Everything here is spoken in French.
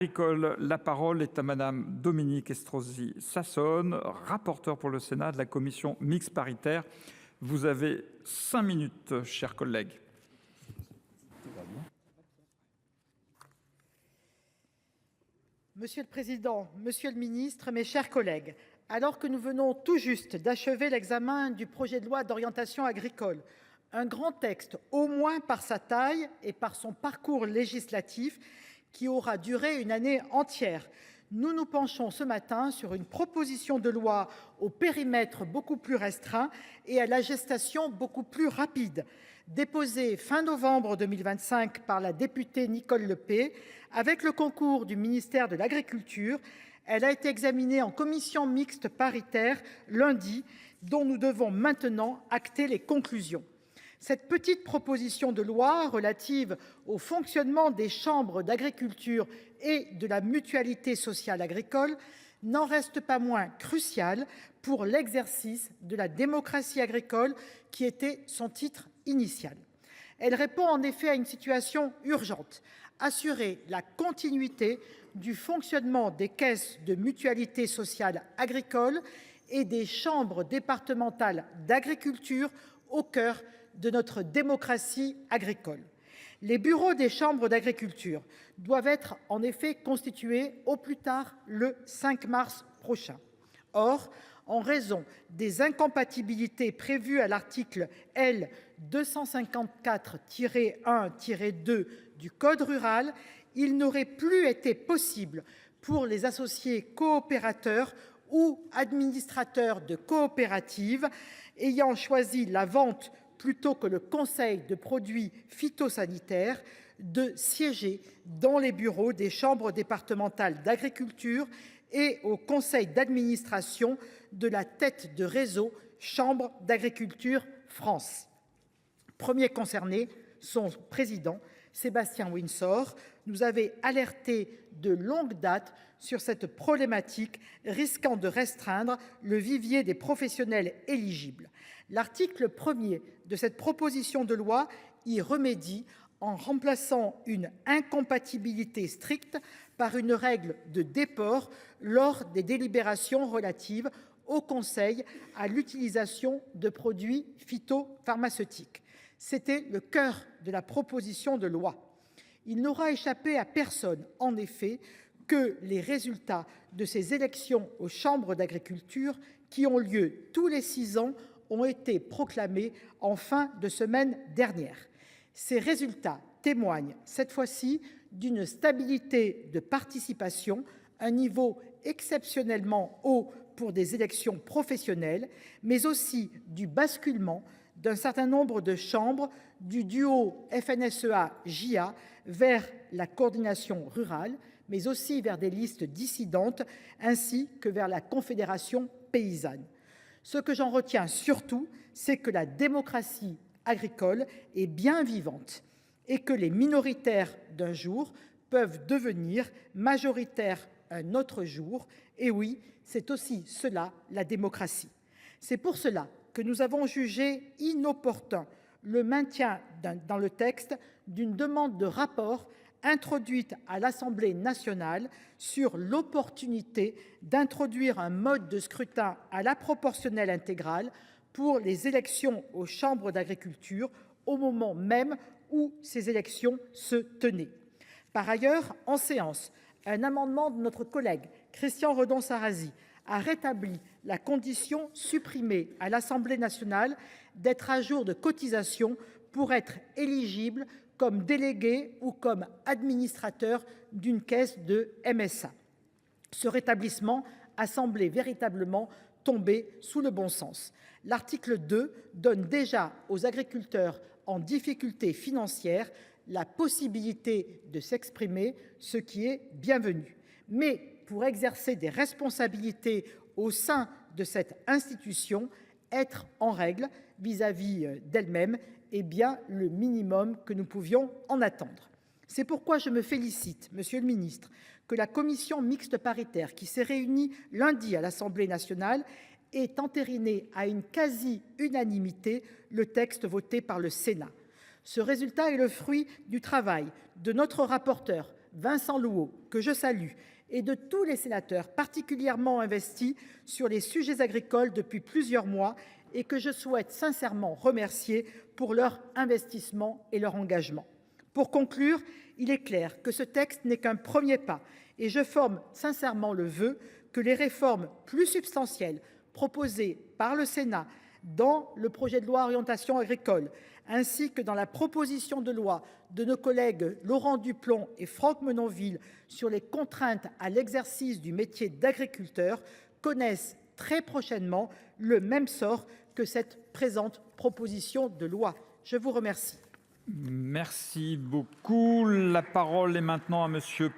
Agricole. La parole est à Madame Dominique Estrosi Sassone, rapporteure pour le Sénat de la commission mixte paritaire. Vous avez 5 minutes, chers collègues. Monsieur le Président, Monsieur le Ministre, mes chers collègues, alors que nous venons tout juste d'achever l'examen du projet de loi d'orientation agricole, un grand texte, au moins par sa taille et par son parcours législatif, qui aura duré une année entière, nous nous penchons ce matin sur une proposition de loi au périmètre beaucoup plus restreint et à la gestation beaucoup plus rapide. Déposée fin novembre 2025 par la députée Nicole Le Peih, avec le concours du ministère de l'Agriculture, elle a été examinée en commission mixte paritaire lundi, dont nous devons maintenant acter les conclusions. Cette petite proposition de loi relative au fonctionnement des chambres d'agriculture et de la mutualité sociale agricole n'en reste pas moins cruciale pour l'exercice de la démocratie agricole qui était son titre initial. Elle répond en effet à une situation urgente: assurer la continuité du fonctionnement des caisses de mutualité sociale agricole et des chambres départementales d'agriculture au cœur de notre démocratie agricole. Les bureaux des chambres d'agriculture doivent être en effet constitués au plus tard le 5 mars prochain. Or, en raison des incompatibilités prévues à l'article L. 254-1-2 du Code rural, il n'aurait plus été possible pour les associés coopérateurs ou administrateurs de coopératives ayant choisi la vente plutôt que le conseil de produits phytosanitaires de siéger dans les bureaux des chambres départementales d'agriculture et au conseil d'administration de la tête de réseau Chambres d'agriculture France. Premier concerné, son président, Sébastien Windsor, nous avait alerté de longue date sur cette problématique risquant de restreindre le vivier des professionnels éligibles. L'article 1er de cette proposition de loi y remédie en remplaçant une incompatibilité stricte par une règle de déport lors des délibérations relatives au conseil à l'utilisation de produits phytopharmaceutiques. C'était le cœur de la proposition de loi. Il n'aura échappé à personne, en effet, que les résultats de ces élections aux chambres d'agriculture, qui ont lieu tous les 6 ans, ont été proclamés en fin de semaine dernière. Ces résultats témoignent cette fois-ci d'une stabilité de participation, un niveau exceptionnellement haut pour des élections professionnelles, mais aussi du basculement d'un certain nombre de chambres du duo FNSEA-JA vers la coordination rurale, mais aussi vers des listes dissidentes, ainsi que vers la Confédération paysanne. Ce que j'en retiens surtout, c'est que la démocratie agricole est bien vivante et que les minoritaires d'un jour peuvent devenir majoritaires un autre jour. Et oui, c'est aussi cela la démocratie. C'est pour cela que nous avons jugé inopportun le maintien dans le texte d'une demande de rapport introduite à l'Assemblée nationale sur l'opportunité d'introduire un mode de scrutin à la proportionnelle intégrale pour les élections aux chambres d'agriculture au moment même où ces élections se tenaient. Par ailleurs, en séance, un amendement de notre collègue Christian Redon-Sarrazy a rétabli la condition supprimée à l'Assemblée nationale d'être à jour de cotisation pour être éligible comme délégué ou comme administrateur d'une caisse de MSA. Ce rétablissement a semblé véritablement tomber sous le bon sens. L'article 2 donne déjà aux agriculteurs en difficulté financière la possibilité de s'exprimer, ce qui est bienvenu. Mais pour exercer des responsabilités au sein de cette institution, être en règle vis-à-vis d'elle-même est bien le minimum que nous pouvions en attendre. C'est pourquoi je me félicite, Monsieur le Ministre, que la commission mixte paritaire qui s'est réunie lundi à l'Assemblée nationale ait entériné à une quasi-unanimité le texte voté par le Sénat. Ce résultat est le fruit du travail de notre rapporteur, Vincent Louault, que je salue, et de tous les sénateurs particulièrement investis sur les sujets agricoles depuis plusieurs mois et que je souhaite sincèrement remercier pour leur investissement et leur engagement. Pour conclure, il est clair que ce texte n'est qu'un premier pas et je forme sincèrement le vœu que les réformes plus substantielles proposées par le Sénat dans le projet de loi Orientation agricole, ainsi que dans la proposition de loi de nos collègues Laurent Duplomb et Franck Menonville sur les contraintes à l'exercice du métier d'agriculteur, connaissent très prochainement le même sort que cette présente proposition de loi. Je vous remercie. Merci beaucoup. La parole est maintenant à Monsieur